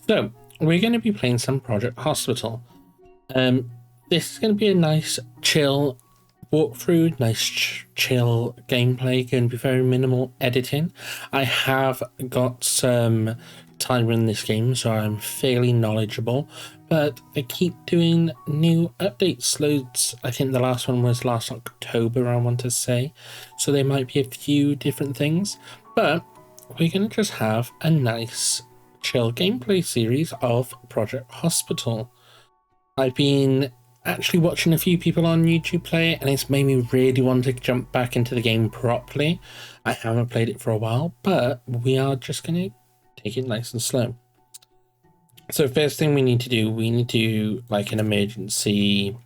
So we're going to be playing some Project Hospital. This is going to be a nice chill walkthrough, nice chill gameplay, going to be very minimal editing. I have got some time in this game, so I'm fairly knowledgeable, but they keep doing new updates, loads. I think the last one was last October, I want to say, so there might be a few different things, but we're going to just have a nice chill gameplay series of Project Hospital. I've been actually watching a few people on YouTube play it, and it's made me really want to jump back into the game properly. I haven't played it for a while, but we are just going to take it nice and slow. So first thing we need to do like an emergency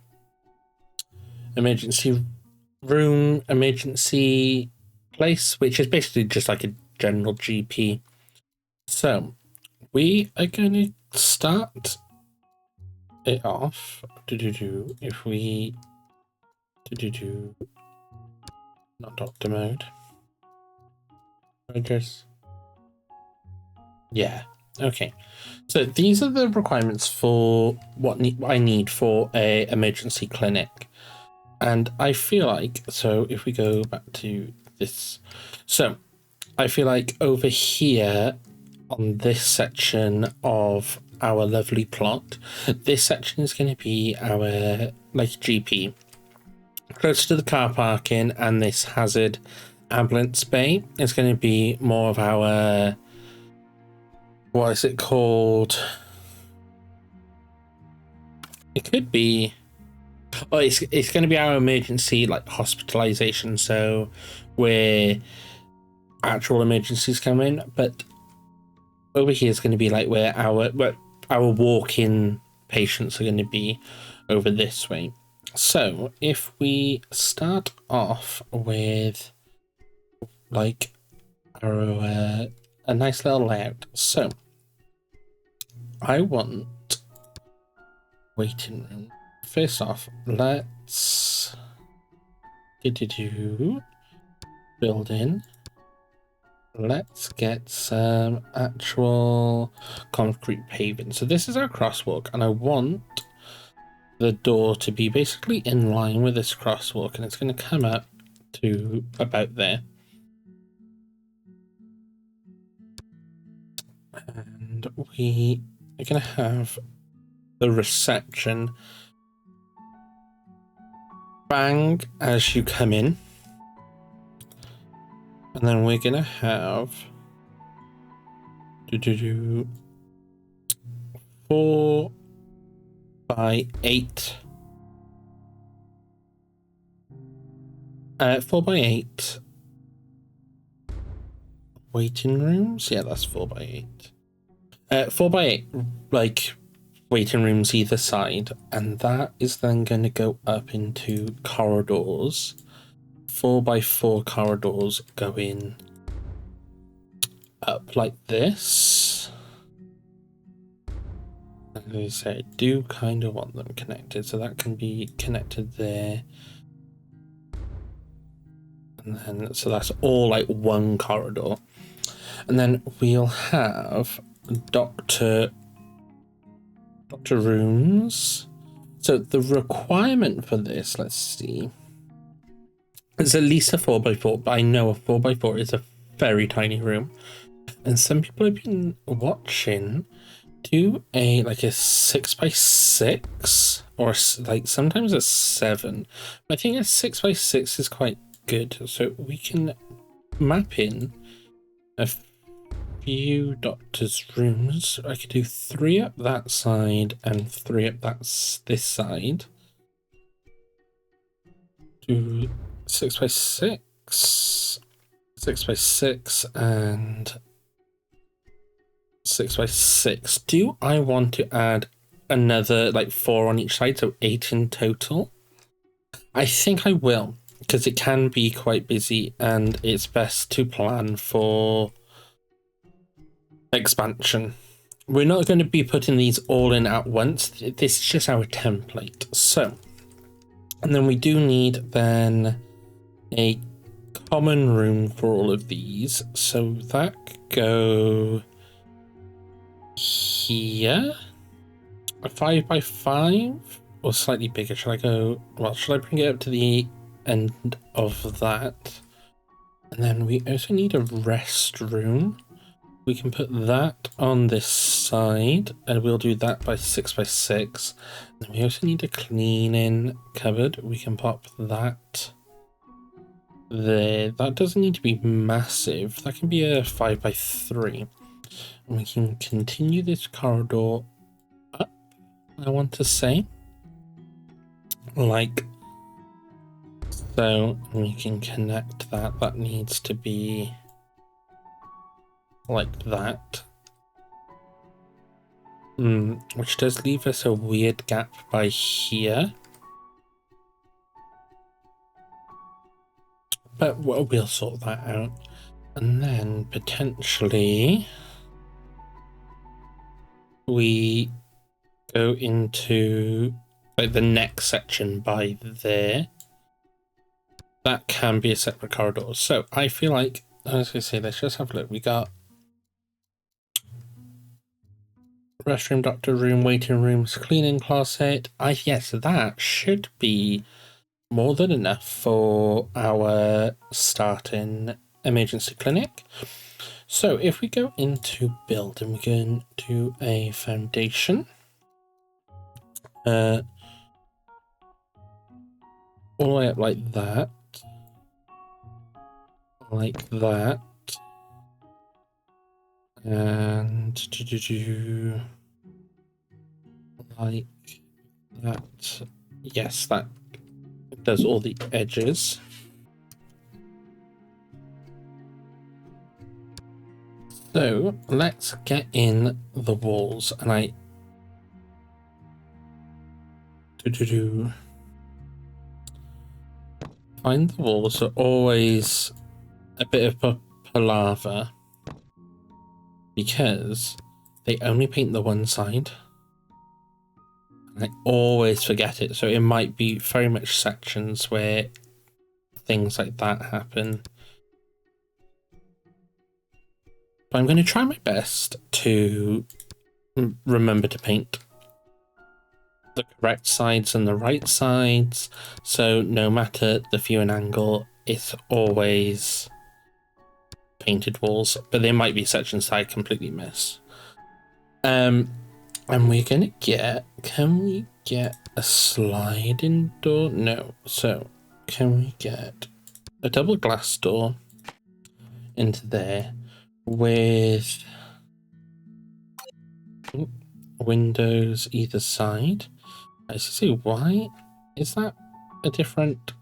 room, emergency place, which is basically just like a general GP. So we are going to start it off. If we not doctor mode. Yeah. Okay. So these are the requirements for what I need for a emergency clinic, and I feel like, so if we go back to this, so I feel like over here on this section of our lovely plot, this section is going to be our like GP, close to the car parking, and this hazard ambulance bay is going to be more of our, what is it called? It could be, oh, it's going to be our emergency like hospitalization, so where actual emergencies come in, but over here is going to be like where our walk-in patients are going to be over this way. So if we start off with like our a nice little layout. So I want waiting room. First off, let's build in. Let's get some actual concrete paving. So this is our crosswalk, and I want the door to be basically in line with this crosswalk, and it's going to come up to about there. And we are going to have the reception bang as you come in. And then we're going to have 4 by 8. 4 by 8 waiting rooms. Yeah, that's 4 by 8. 4 by 8 like waiting rooms either side, and that is then going to go up into corridors. 4 by 4 corridors going up like this. And as I say, I do kind of want them connected, so that can be connected there. And then, so that's all like one corridor. And then we'll have doctor rooms. So the requirement for this, let's see, it's at least a 4 by 4, but I know a 4 by 4 is a very tiny room. And some people have been watching do a like a 6 by 6 or like sometimes a 7. I think a 6 by 6 is quite good. So we can map in a few doctors' rooms. I could do 3 up that side and 3 up this side. Do 6 by 6, 6 by 6, and 6 by 6. Do I want to add another like 4 on each side, so 8 in total? I think I will, because it can be quite busy and it's best to plan for expansion. We're not going to be putting these all in at once. This is just our template. So, and then we do need then a common room for all of these. So that could go here. A 5 by 5 or slightly bigger. Should I go, well, should I bring it up to the end of that? And then we also need a restroom. We can put that on this side, and we'll do that by 6 by 6. Then we also need a cleaning cupboard. We can pop that there. That doesn't need to be massive. That can be a 5 by 3. And we can continue this corridor up, I want to say. Like so. We can connect that. That needs to be like that. Which does leave us a weird gap by here. But we'll sort that out. And then potentially we go into like the next section by there. That can be a separate corridor. So I feel like, I was going to say, let's just have a look. We got restroom, doctor room, waiting rooms, cleaning closet. Yes, that should be more than enough for our starting emergency clinic. So if we go into build and we can do a foundation, all the way up like that, and like that. Yes, that does all the edges. So let's get in the walls, and find the walls are always a bit of palaver because they only paint the one side. I always forget it, so it might be very much sections where things like that happen. But I'm going to try my best to remember to paint the correct sides and the right sides, so no matter the viewing angle, it's always painted walls. But there might be sections that I completely miss. And we're gonna get, can we get a sliding door? No. So can we get a double glass door into there with windows either side? I see. Why is that a different?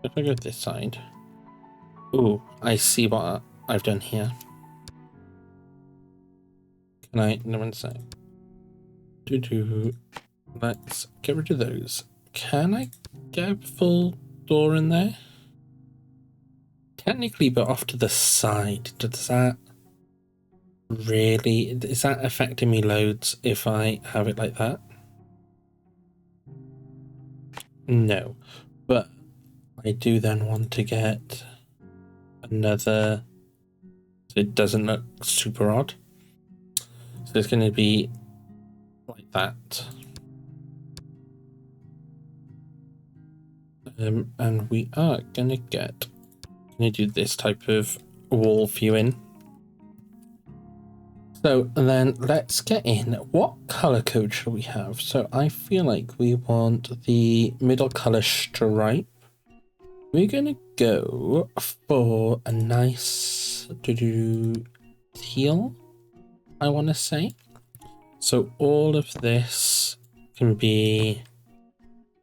If I go this side, oh, I see what I've done here. Can I? No, one sec. Let's get rid of those. Can I get a full door in there? Technically, but off to the side. Does that really? Is that affecting me loads if I have it like that? No, but I do then want to get another so it doesn't look super odd. So it's going to be like that. And we are going to do this type of wall viewing. So then let's get in. What color code should we have? So I feel like we want the middle color stripe. We're going to go for a nice teal, I want to say. So all of this can be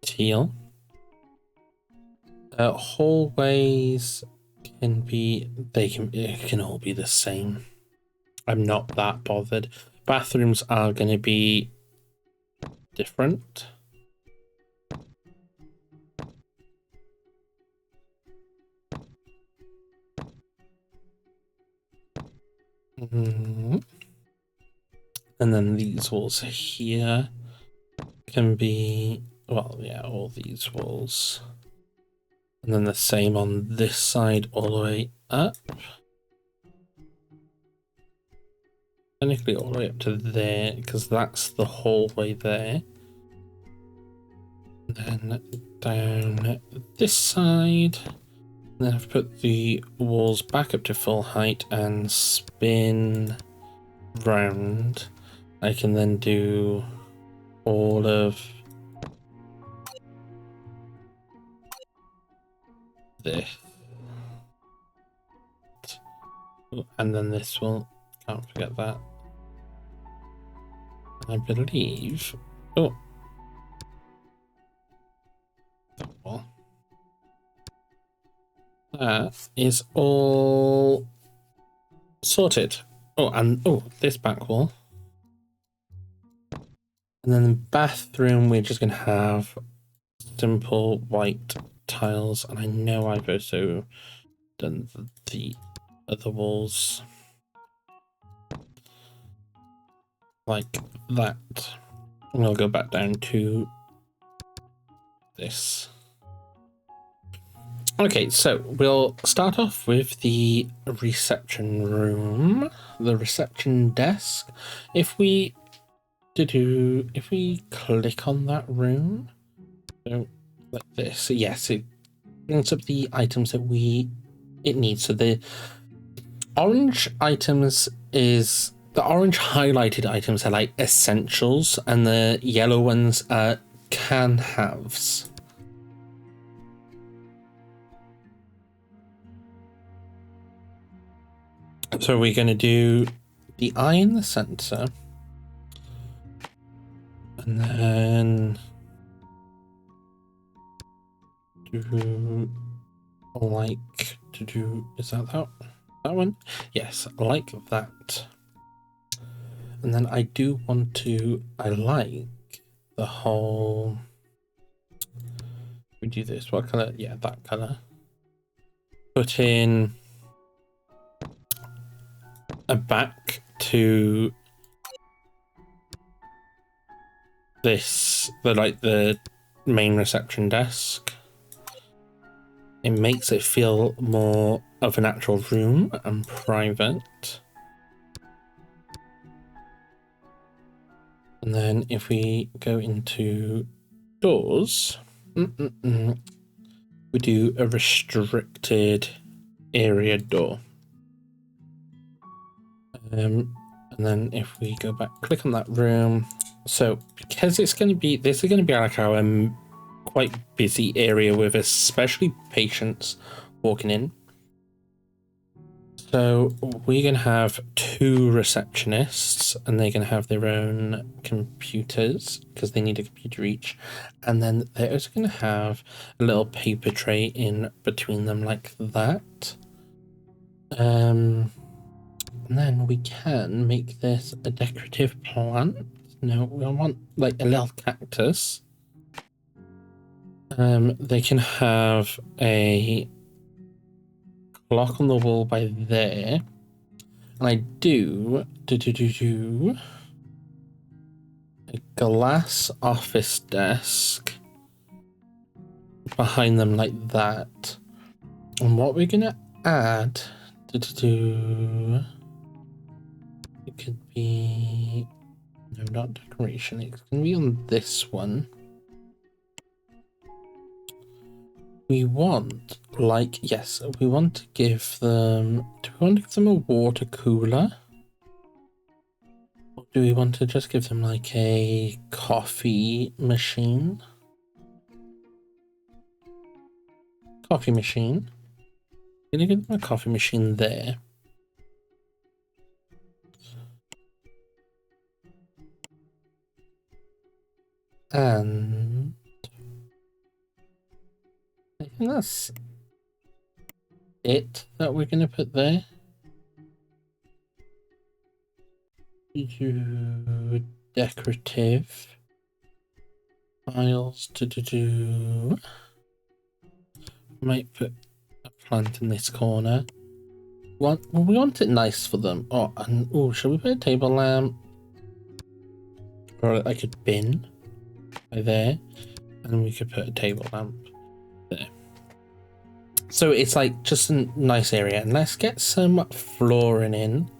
teal. Hallways can be, it can all be the same. I'm not that bothered. Bathrooms are going to be different. And then these walls here can be, well, yeah, all these walls. And then the same on this side all the way up. technically all the way up to there, because that's the hallway there. And then down this side. And then I've put the walls back up to full height and spin round. I can then do all of this. And then this will, can't forget that. I believe, oh, well, that is all sorted. Oh, and oh, this back wall. And then the bathroom, we're just going to have simple white tiles. And I know I've also done the other walls like that. And I'll go back down to this. Okay, so we'll start off with the reception room, the reception desk. If we click on that room, so like this, yes, it brings up the items that it needs. So the orange items is the orange highlighted items are like essentials, and the yellow ones are can-haves. So we're going to do the eye in the center, and then is that one? Yes, like that. And then I like the whole, we do this, what color? Yeah, that color. Put in a back to this, the main reception desk. It makes it feel more of an actual room and private. And then if we go into doors, we do a restricted area door. And then if we go back, click on that room. So because this is going to be like our quite busy area with especially patients walking in. So we're going to have 2 receptionists, and they're going to have their own computers because they need a computer each. And then they're also going to have a little paper tray in between them like that. And then we can make this a decorative plant. No, we want like a little cactus. They can have a clock on the wall by there. And I do a glass office desk behind them like that. And what we're gonna add it could be, no, not decoration, it's gonna be on this one. We want we want to give them, do we want to give them a water cooler? Or do we want to just give them like a coffee machine? Coffee machine. I'm gonna give them a coffee machine there. And I think that's it that we're going to put there. Do decorative tiles to do. Might put a plant in this corner. We want it nice for them. Oh, and shall we put a table lamp or like a bin by there, and we could put a table lamp there. So it's like just a nice area, and let's get some flooring in.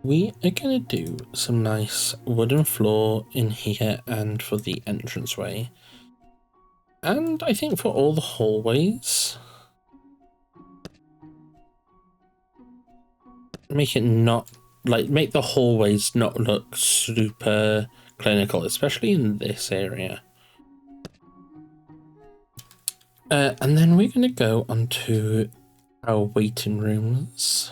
we are gonna do some nice wooden floor in here and for the entranceway. And I think for all the hallways, make it not, like, make the hallways not look super clinical, especially in this area. And then we're gonna go onto our waiting rooms,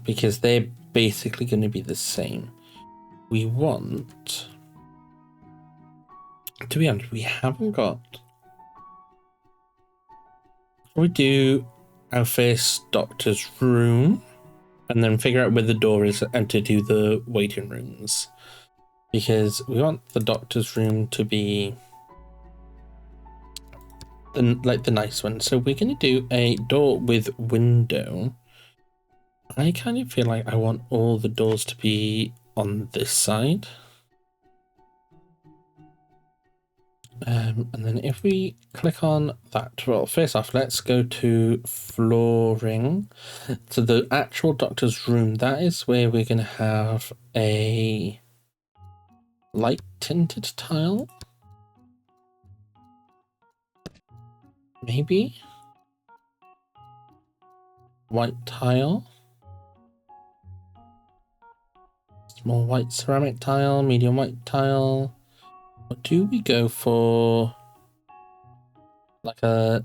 because they're basically going to be the same. We want, to be honest, we haven't got, we do our first doctor's room and then figure out where the door is and to do the waiting rooms, because we want the doctor's room to be the nice one. So we're going to do a door with window. I kind of feel like I want all the doors to be on this side. And then if we click on that, well, first off, let's go to flooring. So the actual doctor's room, that is where we're going to have a light tinted tile. Maybe. White tile. Small white ceramic tile, medium white tile. Or do we go for like a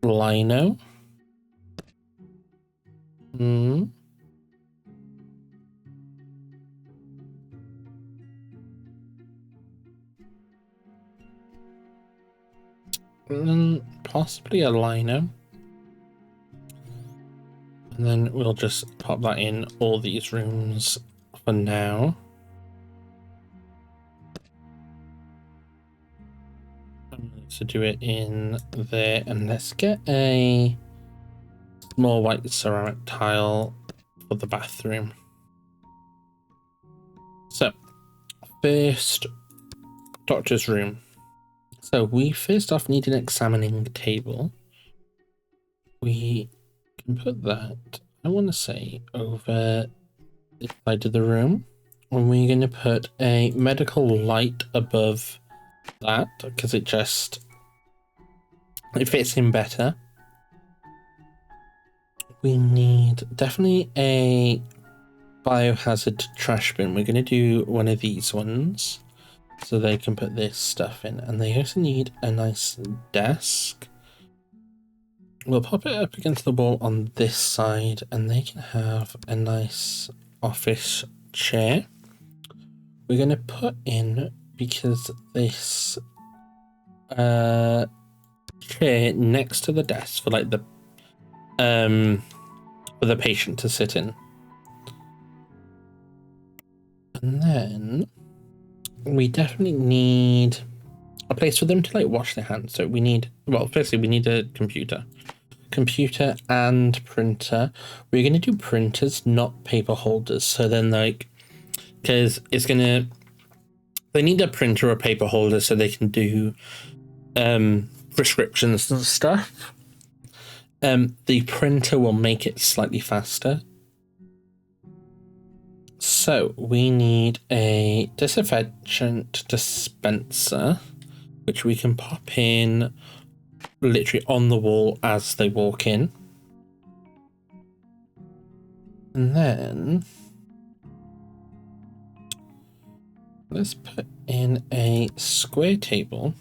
lino? And then possibly a lino. And then we'll just pop that in all these rooms for now. To do it in there, and let's get a small white ceramic tile for the bathroom. So, first, doctor's room. So we first off need an examining table. We can put that, I want to say, over this side of the room. And we're going to put a medical light above that, because it fits in better. We need definitely a biohazard trash bin. We're going to do one of these ones so they can put this stuff in. And they also need a nice desk. We'll pop it up against the wall on this side and they can have a nice office chair. We're going to put in, because this chair next to the desk for like the for the patient to sit in. And then we definitely need a place for them to like wash their hands. So we need, well, firstly we need a computer and printer. We're going to do printers, not paper holders. So then, like, because it's gonna, they need a printer or paper holder so they can do prescriptions and stuff. The printer will make it slightly faster. So we need a disinfectant dispenser, which we can pop in literally on the wall as they walk in. And then let's put in a square table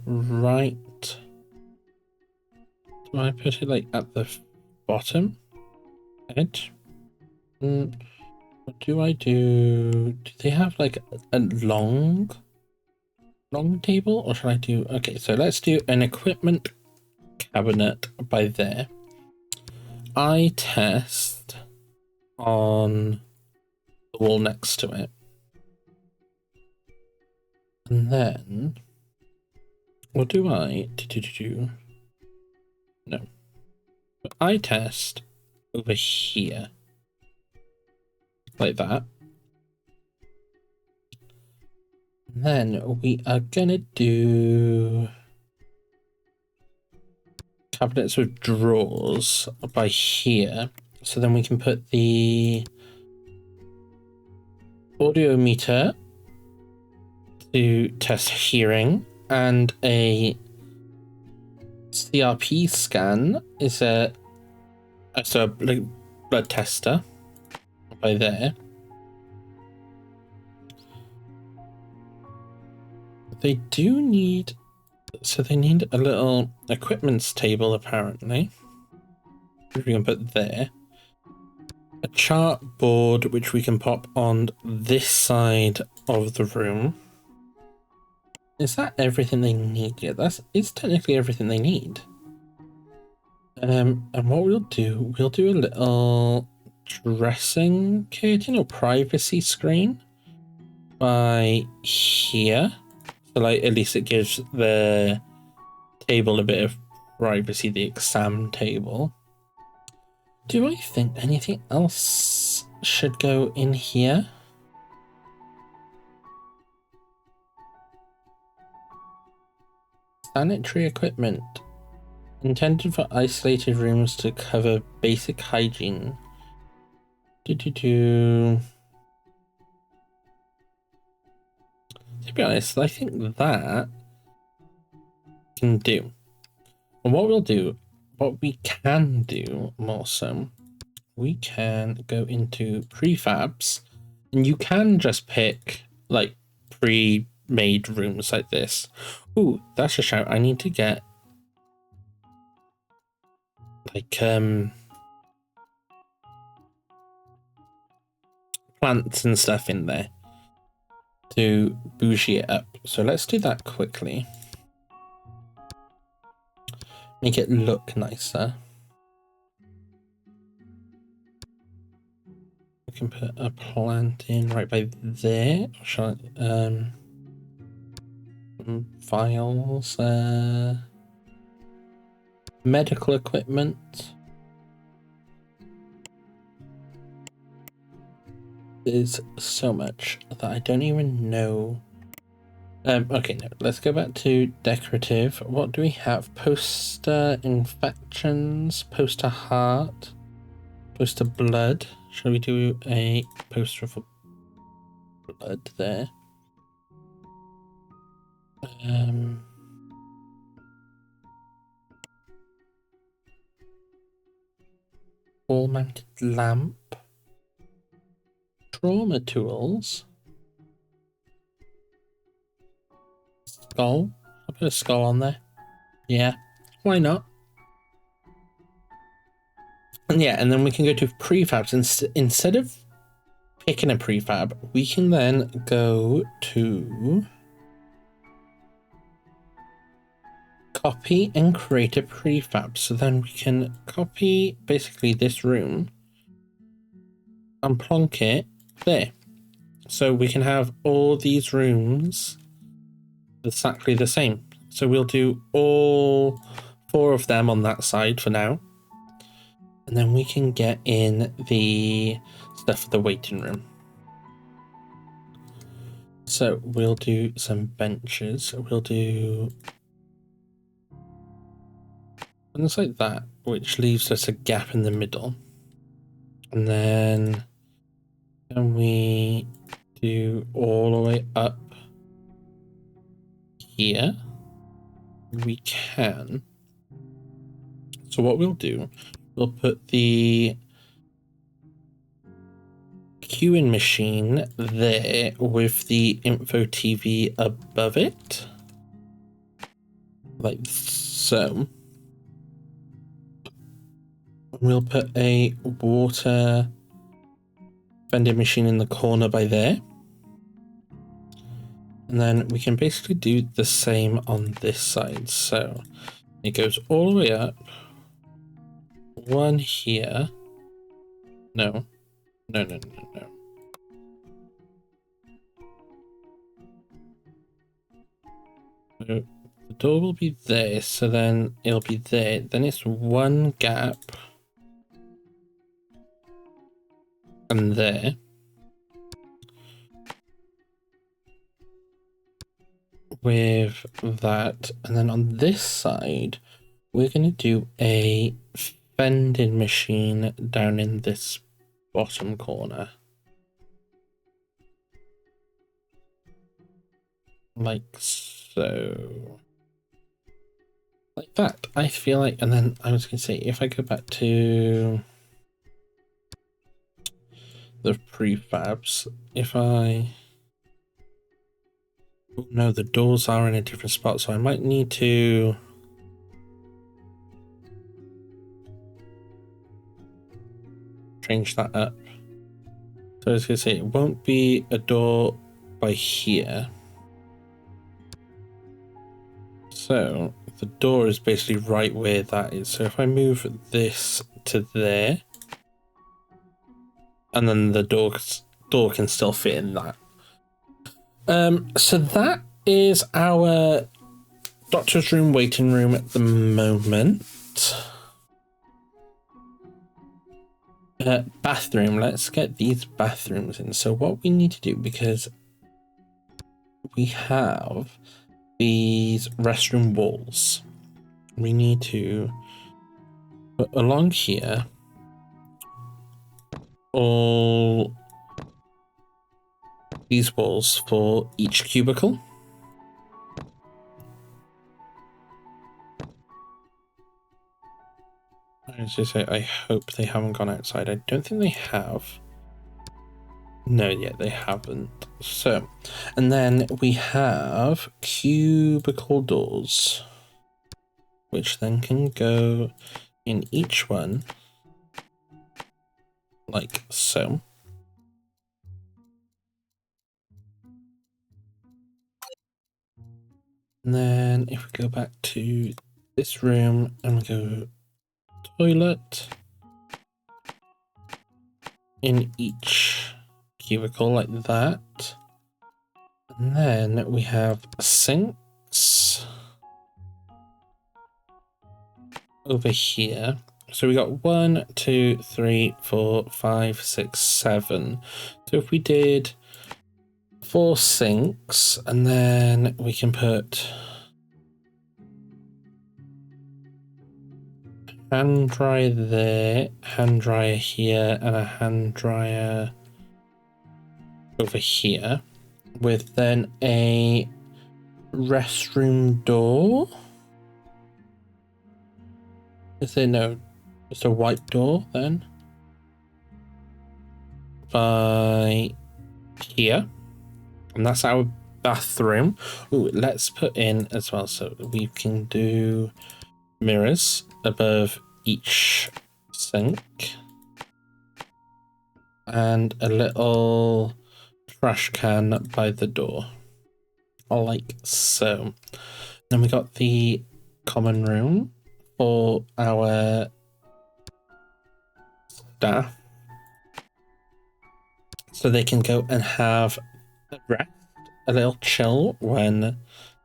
right. Do I put it like at the bottom edge? What do I do? Do they have like a long table, or should I do? Okay, so let's do an equipment cabinet by there. Eye test on the wall next to it. And then what do I do? No. But eye test over here. Like that. And then we are gonna do cabinets with drawers by here. So then we can put the audio meter to test hearing, and a CRP scan is a blood tester by there. They do need, so they need a little equipments table apparently, which we can put there. A chart board which we can pop on this side of the room. Is that everything they need? Yeah, it's technically everything they need. And what we'll do a little dressing curtain or privacy screen by here. So like at least it gives the table a bit of privacy, the exam table. Do I think anything else should go in here? Sanitary equipment. Intended for isolated rooms to cover basic hygiene. To be honest, I think that can do. And what we can do more so, we can go into prefabs, and you can just pick like pre-made rooms like this. Ooh, that's a shout. I need to get like plants and stuff in there to bougie it up. So let's do that quickly. Make it look nicer. We can put a plant in right by there. Shall I, files, medical equipment. There's so much that I don't even know. Okay, no, let's go back to decorative. What do we have? Poster infections, poster heart, poster blood. Shall we do a poster for blood there? Wall-mounted lamp. Trauma tools. Skull. I'll put a skull on there. Yeah, why not? And yeah, and then we can go to prefabs. Instead of picking a prefab, we can then go to copy and create a prefab. So then we can copy basically this room and plonk it there. So we can have all these rooms exactly the same. So we'll do all 4 of them on that side for now. And then we can get in the stuff for the waiting room. So we'll do some benches. We'll do ones like that, which leaves us a gap in the middle. And then can we do all the way up here? We can. So what we'll do, we'll put the queuing machine there with the info TV above it, like so. We'll put a water vending machine in the corner by there. And then we can basically do the same on this side. So it goes all the way up. One here. No. No. So the door will be there, so then it'll be there. Then it's one gap. And there. With that. And then on this side, we're going to do a vending machine down in this bottom corner. Like so. Like that, I feel like. And then I was going to say, if I go back to the prefabs, if I... Oh, no, the doors are in a different spot, so I might need to... change that up. So I was going to say, it won't be a door by here. So the door is basically right where that is. So if I move this to there, and then the door can still fit in that. So that is our doctor's room, waiting room at the moment. Bathroom. Let's get these bathrooms in. So what we need to do, because we have these restroom walls, we need to put along here all these walls for each cubicle. I was just say, I hope they haven't gone outside. I don't think they have. No, yeah, they haven't. So, and then we have cubicle doors, which then can go in each one, like so. And then if we go back to this room and we go toilet in each cubicle like that. And then we have sinks over here. So we got 1, 2, 3, 4, 5, 6, 7. So if we did 4 sinks, and then we can put hand dryer there, hand dryer here, and a hand dryer over here, with then a restroom door. Is there no, just a white door then? By here. And that's our bathroom. Ooh, let's put in as well, so we can do mirrors above each sink. And a little trash can by the door. Like so. Then we got the common room for our staff, so they can go and have a rest, a little chill when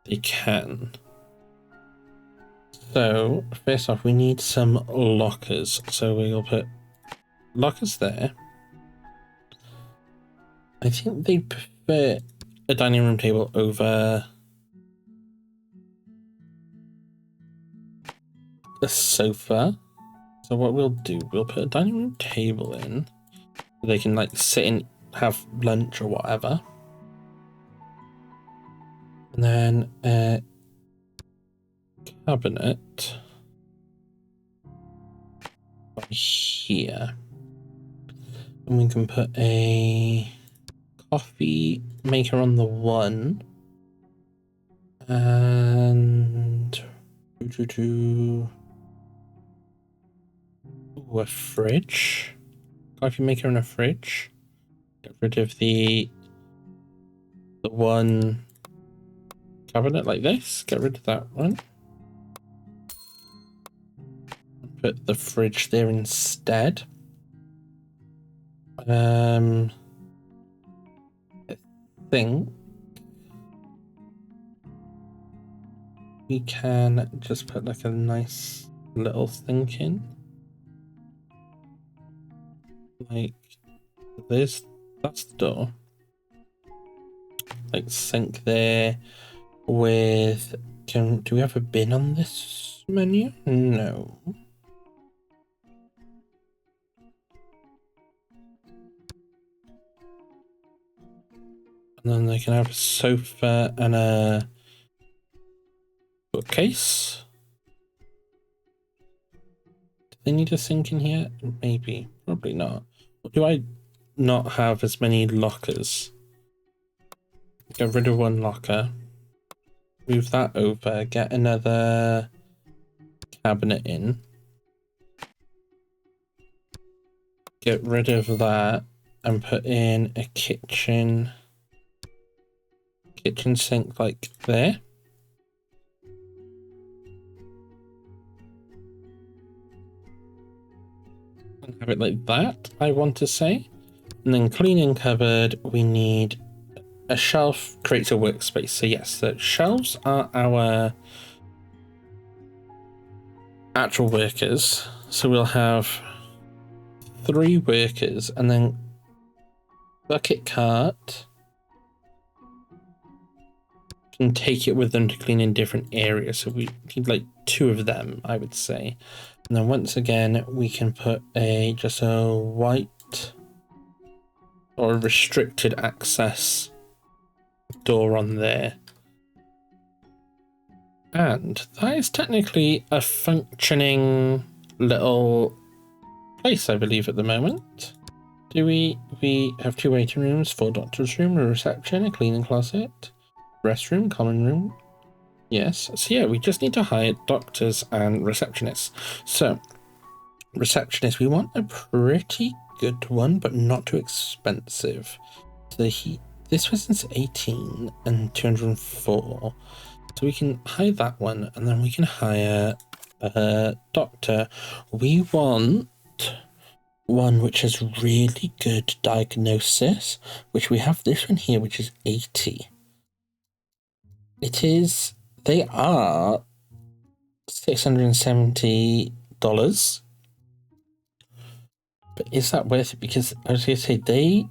they can. So first off, we need some lockers, so we'll put lockers there. I think they prefer a dining room table over the sofa. So what we'll do, we'll put a dining room table in. They can like sit and have lunch or whatever. And then a cabinet here. And we can put a coffee maker on the one. And a fridge. Coffee maker and a fridge. Get rid of the one cabinet like this. Get rid of that one. Put the fridge there instead. I think we can just put like a nice little sink in. Like this, that's the door. Like sink there with, do we have a bin on this menu? No. And then they can have a sofa and a bookcase. Do they need a sink in here? Maybe. Probably not. Do I not have as many lockers? Get rid of one locker. Move that over. Get another cabinet in. Get rid of that and put in a kitchen sink like there. And have it like that, I want to say. And then cleaning cupboard, we need a shelf creates a workspace. So yes, the shelves are our actual workers. So we'll have 3 workers and then bucket cart can take it with them to clean in different areas. So we need like 2 of them, I would say. And then once again, we can put just a white or a restricted access door on there. And that is technically a functioning little place, I believe, at the moment. We have 2 waiting rooms, 4 doctor's room, a reception, a cleaning closet, restroom, common room. Yes, so yeah, we just need to hire doctors and receptionists. So, receptionist, we want a pretty good one, but not too expensive. So this person's 18 and 204. So we can hire that one, and then we can hire a doctor. We want one which has really good diagnosis, which we have this one here, which is 80. They are $670. But is that worth it? Because I was going to say, they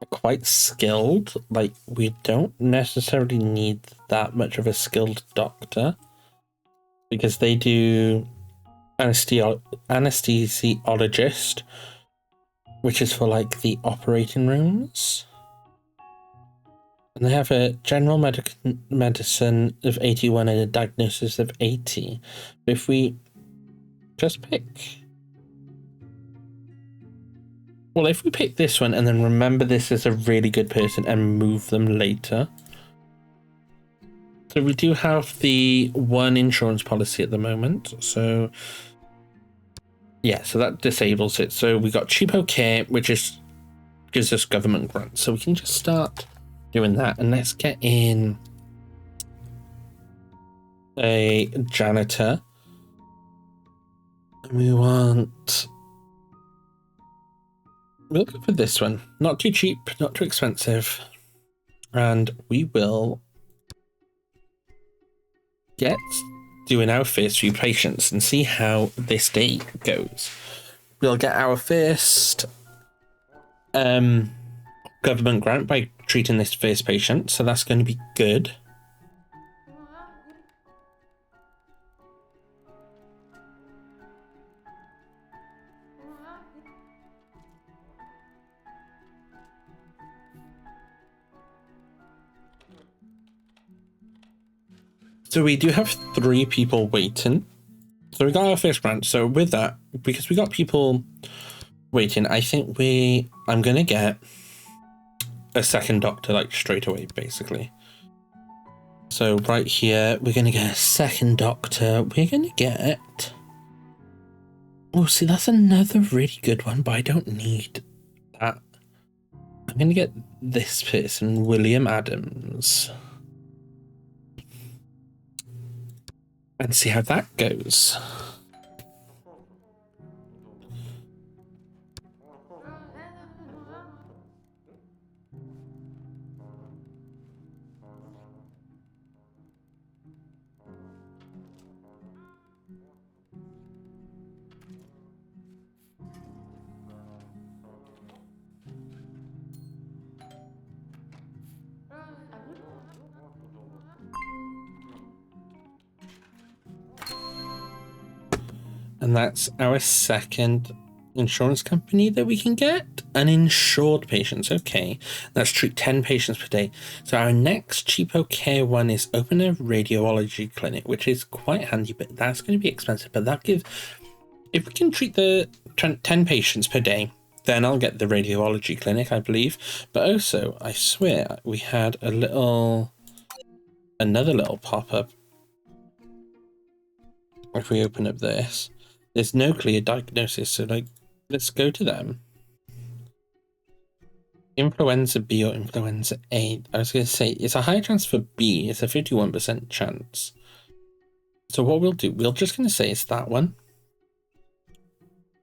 are quite skilled. Like, we don't necessarily need that much of a skilled doctor, because they do anesthesiologist, which is for like the operating rooms. And they have a general medicine of 81 and a diagnosis of 80. But if we just pick... Well, if we pick this one and then remember this is a really good person and move them later. So we do have the 1 insurance policy at the moment. So yeah, so that disables it. So we got cheapo care, which gives us government grants. So we can just start doing that, and let's get in a janitor. And we'll go for this one. Not too cheap, not too expensive. And we will get doing our first few patients and see how this day goes. We'll get our first government grant by treating this first patient, so that's going to be good. So we do have 3 people waiting. So we got our first grant. So with that, because we got people waiting, I think I'm going to get a second doctor like straight away, basically. So right here, we're going to get a second doctor. We're going to get... Oh, see, that's another really good one, but I don't need that. I'm going to get this person, William Adams. And see how that goes. And that's our second insurance company that we can get. Uninsured patients. Okay, let's treat 10 patients per day. So our next cheapo care one is open a radiology clinic, which is quite handy, but that's going to be expensive. But that gives, if we can treat the 10 patients per day, then I'll get the radiology clinic, I believe. But also, I swear we had another little pop-up. If we open up this, there's no clear diagnosis, so like, let's go to them. Influenza B or influenza A. I was going to say, it's a high chance for B. It's a 51% chance. So what we'll do, we're just going to say it's that one.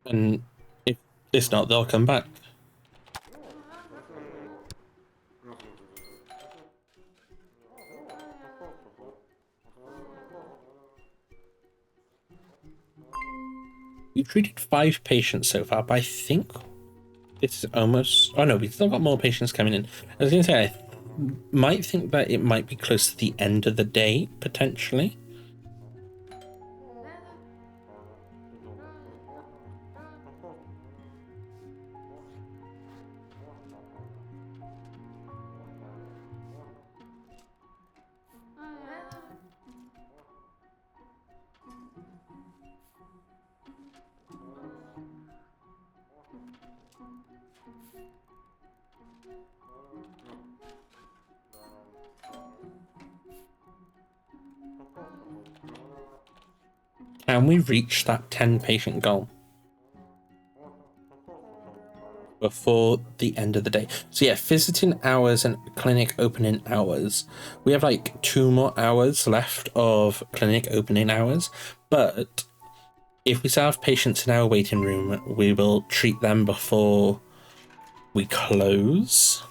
And if it's not, they'll come back. We've treated 5 patients so far, but I think it's almost... Oh no, we've still got more patients coming in. I was going to say, I might think that it might be close to the end of the day, potentially. Can we reach that 10 patient goal before the end of the day? So yeah, visiting hours and clinic opening hours. We have like 2 more hours left of clinic opening hours, but if we still have patients in our waiting room, we will treat them before we close.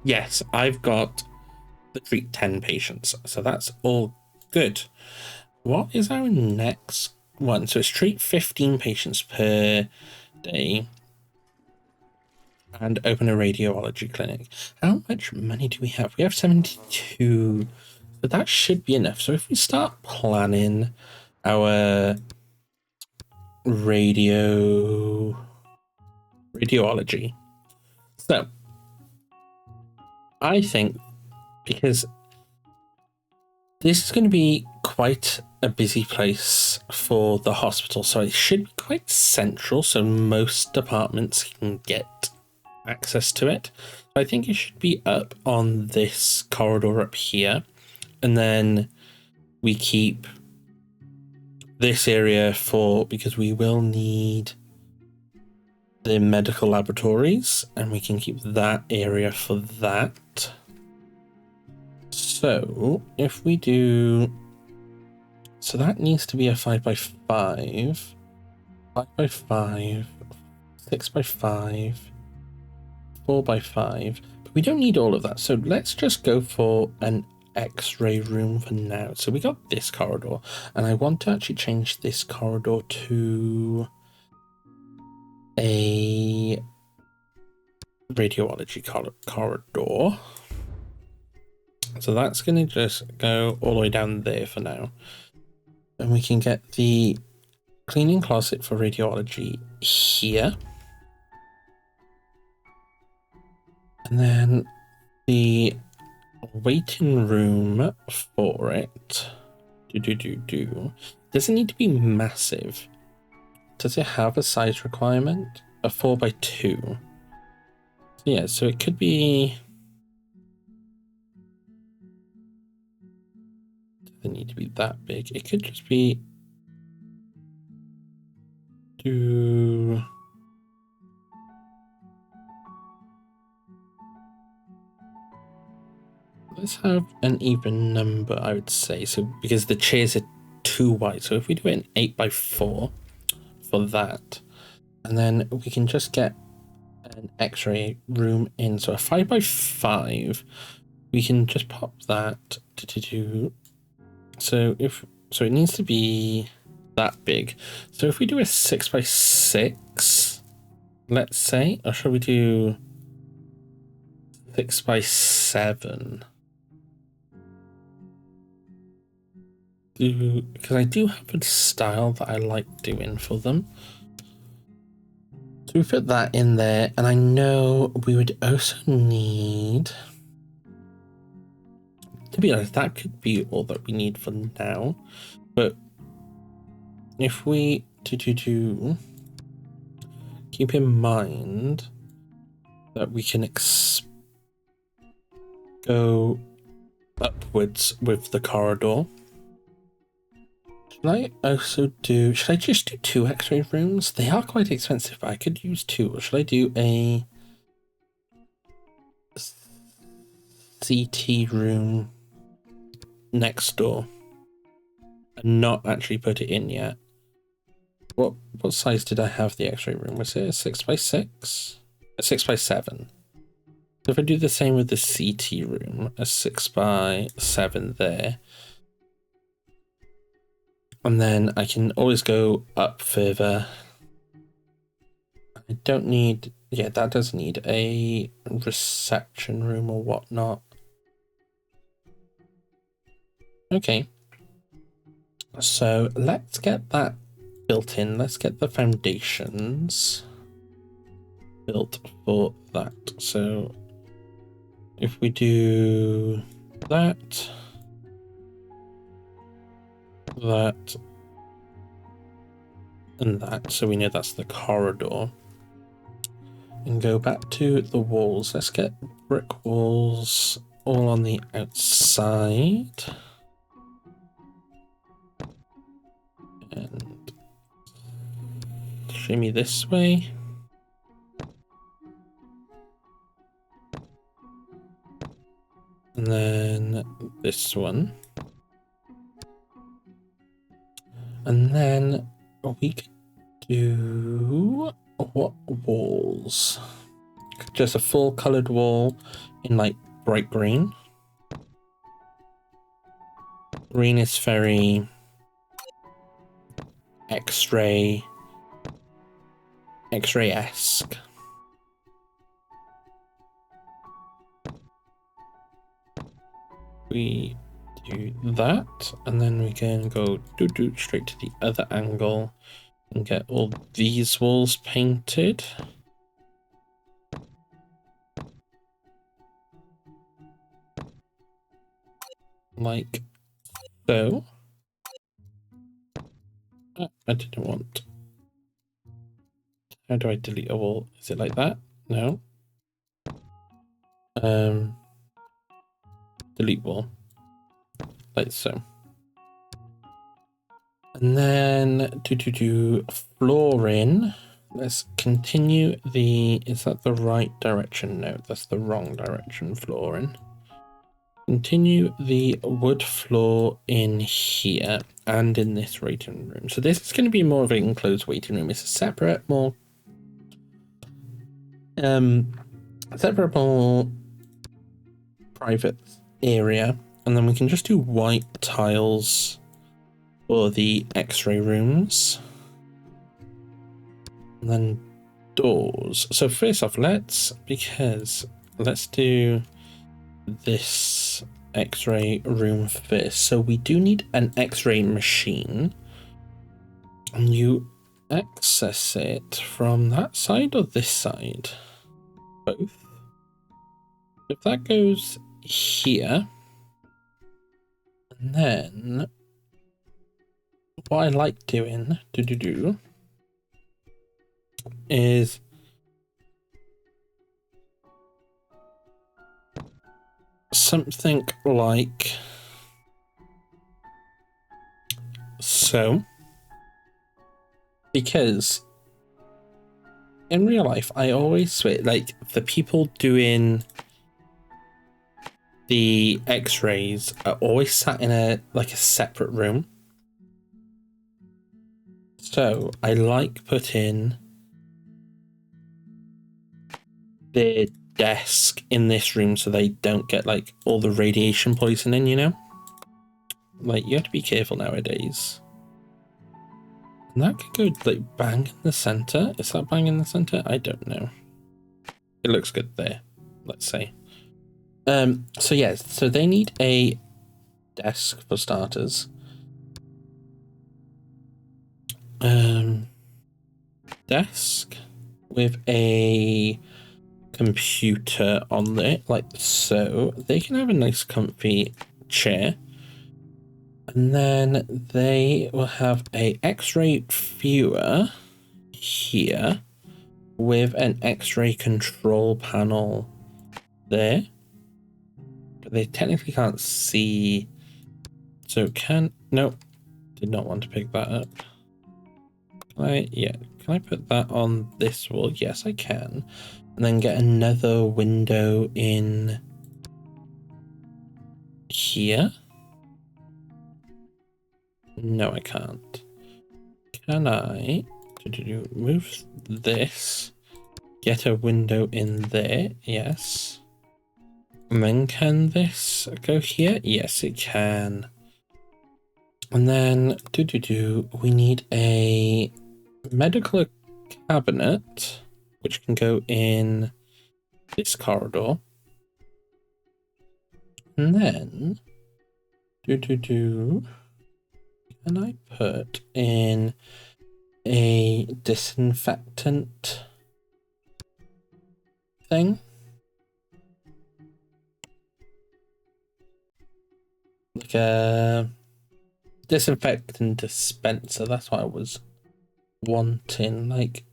Yes, I've got the treat 10 patients, so that's all good. What is our next one? So it's treat 15 patients per day and open a radiology clinic. How much money do we have? We have 72, but that should be enough. So if we start planning our radiology, so I think, because this is going to be quite a busy place for the hospital, so it should be quite central, so most departments can get access to it. I think it should be up on this corridor up here, and then we keep this area because we will need the medical laboratories, and we can keep that area for that. So if we do, so that needs to be a 5x5, 5x5, 6x5, 4x5, but we don't need all of that. So let's just go for an X-ray room for now. So we got this corridor, and I want to actually change this corridor to a radiology corridor. So that's going to just go all the way down there for now. And we can get the cleaning closet for radiology here. And then the waiting room for it. Does it need to be massive? Does it have a size requirement? A 4x2. Yeah, so it could be... Doesn't need to be that big. It could just be... Let's have an even number, I would say. So because the chairs are too wide. So if we do it an 8x4 for that, and then we can just get an X-ray room in. So a 5x5, we can just pop that so it needs to be that big. So if we do a 6x6, let's say, or shall we do 6x6? 7. Because I do have a style that I like doing for them. So we put that in there, and I know we would also need... To be honest, that could be all that we need for now. But if we keep in mind that we can go upwards with the corridor. Should I also do... Should I just do 2 X-ray rooms? They are quite expensive, but I could use 2. Or should I do a CT room next door and not actually put it in yet? What size did I have the X-ray room? Was it a 6x6? A 6x7. So if I do the same with the CT room, a 6x7 there. And then I can always go up further. I don't need... Yeah, that does need a reception room or whatnot. Okay. So let's get that built in. Let's get the foundations built for that. So if we do that, and that, so we know that's the corridor, and go back to the walls. Let's get brick walls all on the outside, and shimmy this way. And then this one. And then we could do what walls? Just a full colored wall in like bright green. Green is very X-ray-esque. We do that, and then we can go straight to the other angle and get all these walls painted. Like so. Oh, I didn't want... How do I delete a wall? Is it like that? No. Delete wall. Like so. And then flooring. Let's continue the... Is that the right direction? No, that's the wrong direction. Flooring. Continue the wood floor in here and in this waiting room. So this is going to be more of an enclosed waiting room. It's a separate, more private area, and then we can just do white tiles for the X-ray rooms, and then doors. So first off, let's do this X-ray room first. So we do need an X-ray machine, and you access it from that side or this side? Both. If that goes here, and then what I like doing is something like so, because in real life I always swear, like, the people doing the X-rays are always sat in a separate room. So I like putting the desk in this room so they don't get like all the radiation poisoning, you know? Like, you have to be careful nowadays. And that could go like bang in the center. Is that bang in the center? I don't know. It looks good there, let's say. So yes, so they need a desk for starters. Desk with a computer on it, like so. They can have a nice comfy chair. And then they will have a X-ray viewer here with an X-ray control panel there. But they technically can't see. So no, did not want to pick that up. Can I put that on this wall? Yes, I can. And then get another window in here. No, I can't. Can I move this? Get a window in there. Yes. And then can this go here? Yes, it can. And then we need a medical cabinet, which can go in this corridor. And then can I put in a disinfectant thing? Like a disinfectant dispenser, that's what I was wanting. Like,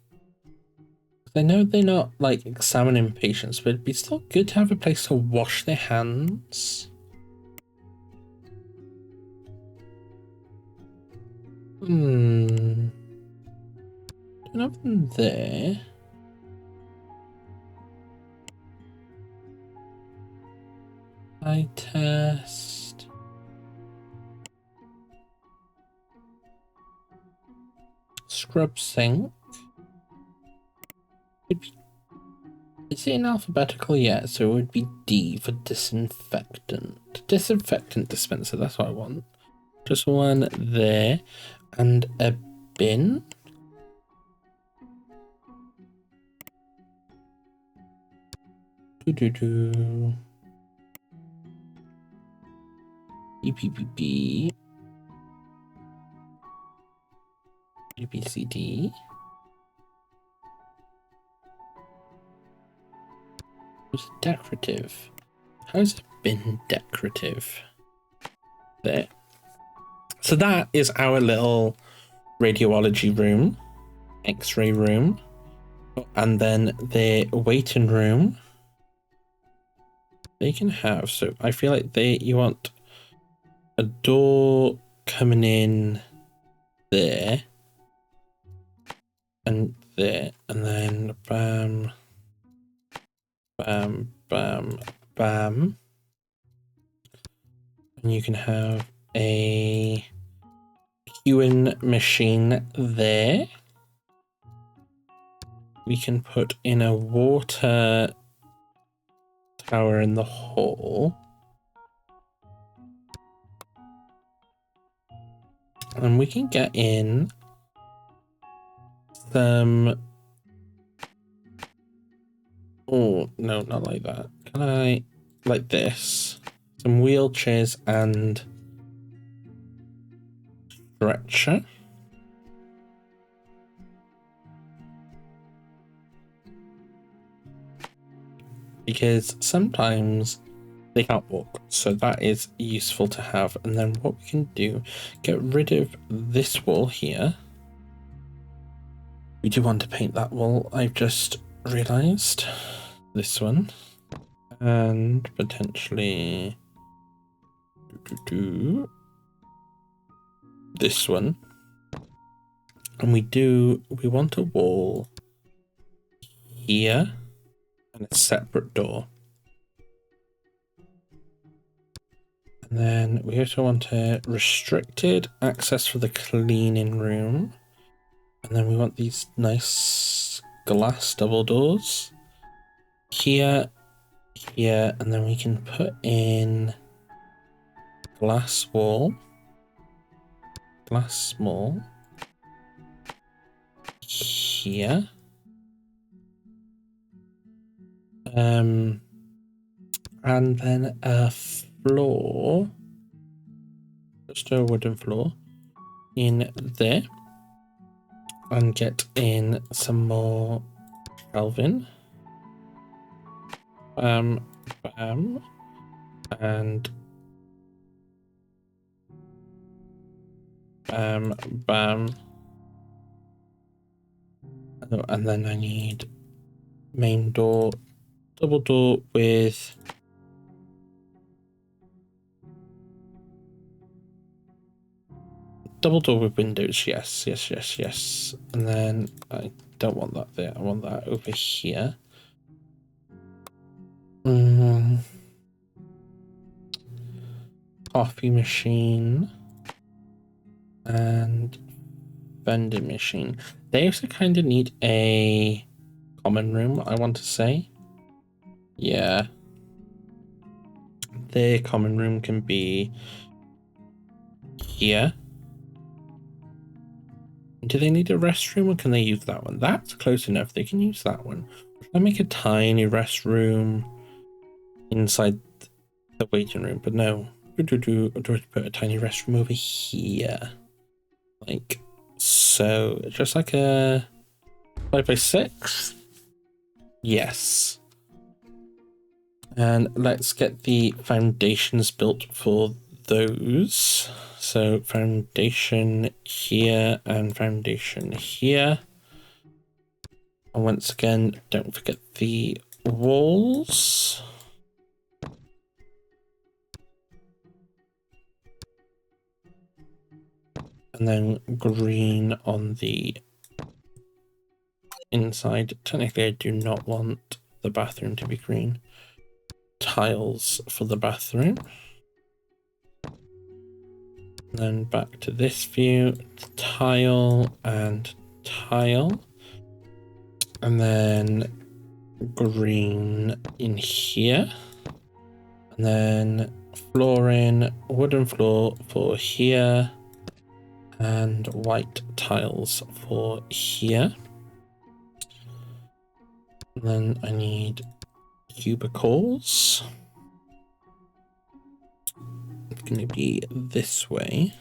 I know they're not like examining patients, but it'd be still good to have a place to wash their hands. Nothing there. Eye test. Scrub sink. Is it in alphabetical yet? So it would be D for disinfectant. Disinfectant dispenser, that's what I want. Just one there. And a bin. EPPB. UPCD. It's decorative. How is it been decorative? There. So that is our little radiology room, X-ray room, and then the waiting room. They can have, so I feel like you want a door coming in there and there, and then bam, bam, bam, bam. And you can have a queuing machine there. We can put in a water tower in the hall. And we can get in some... Oh, no, not like that. Can I... Like this. Some wheelchairs and... stretcher. Because sometimes they can't walk, so that is useful to have. And then what we can do, get rid of this wall here. We do want to paint that wall, I've just realized. This one. And potentially this one. And we want a wall here and a separate door. And then we also want a restricted access for the cleaning room. And then we want these nice glass double doors here, here, and then we can put in glass wall, glass small here. And then a floor, just a wooden floor in there, and get in some more shelving. Bam, bam, and bam, bam. Oh, and then I need main door, double door with windows. Yes, yes, yes, yes. And then I don't want that there. I want that over here. Coffee machine and vending machine. They also kind of need a common room, I want to say. Yeah. Their common room can be here. Do they need a restroom or can they use that one? That's close enough. They can use that one. I make a tiny restroom inside the waiting room, but no. Do I put a tiny restroom over here? Like so. Just like a 5x6? Yes. And let's get the foundations built for those. So foundation here and foundation here. And once again, don't forget the walls. And then green on the inside. Technically, I do not want the bathroom to be green. Tiles for the bathroom. And then back to this view, tile and tile. And then green in here. And then flooring, wooden floor for here. And white tiles for here. And then I need cubicles. It's going to be this way.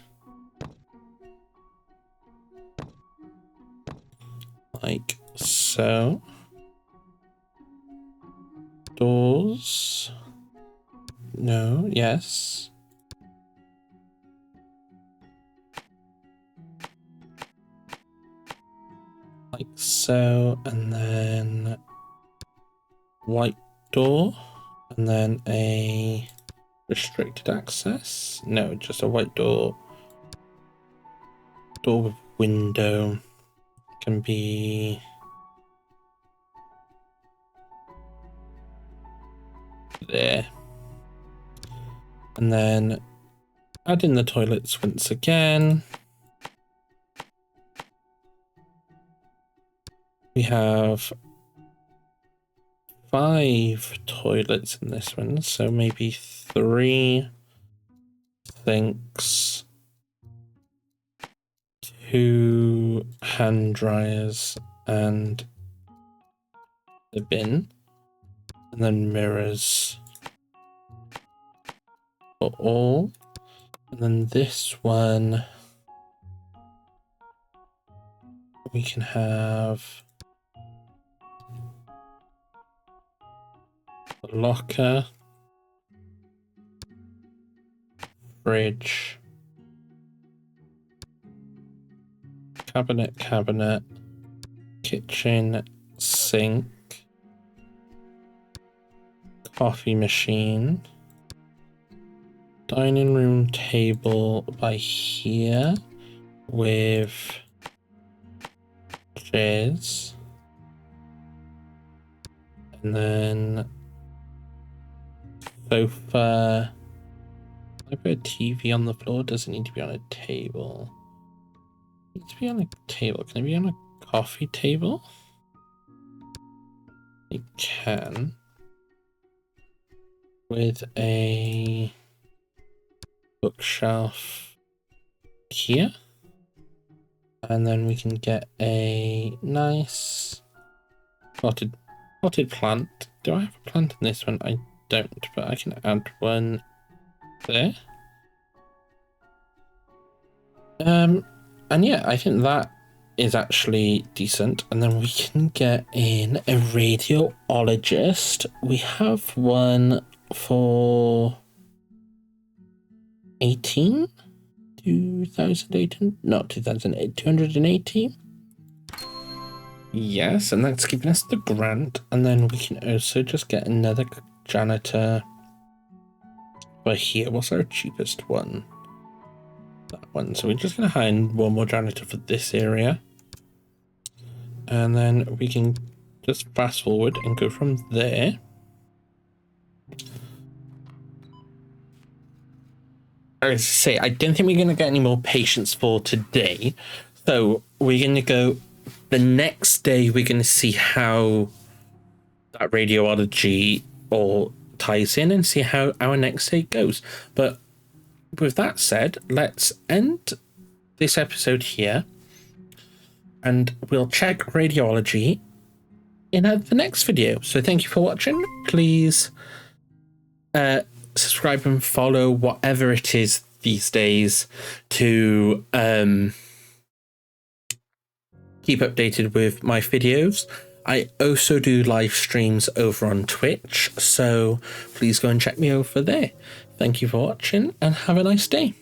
Like so. Doors. No, yes. Like so, and then white door, and then a restricted access. No, just a white door. Door with window can be there. And then add in the toilets once again. We have 5 toilets in this one, so maybe 3 sinks, 2 hand dryers, and the bin, and then mirrors for all. And then this one, we can have a locker, fridge, cabinet, kitchen, sink, coffee machine, dining room table by here with chairs, and then sofa. I put a TV on the floor. Doesn't need to be on a table. It needs to be on a table. Can it be on a coffee table? It can. With a bookshelf here. And then we can get a nice potted plant. Do I have a plant in this one? I don't, but I can add one there. And yeah, I think that is actually decent. And then we can get in a radiologist. We have one for 2018, no, 2008, 218. Yes, and that's giving us the grant. And then we can also just get another janitor for here. What's our cheapest one? That one. So we're just going to hire one more janitor for this area. And then we can just fast forward and go from there. As I say, I don't think we're going to get any more patients for today. So we're going to go the next day. We're going to see how that radiology all ties in and see how our next day goes. But with that said, let's end this episode here. And we'll check radiology in the next video. So thank you for watching. Please subscribe and follow whatever it is these days to keep updated with my videos. I also do live streams over on Twitch, so please go and check me over there. Thank you for watching and have a nice day.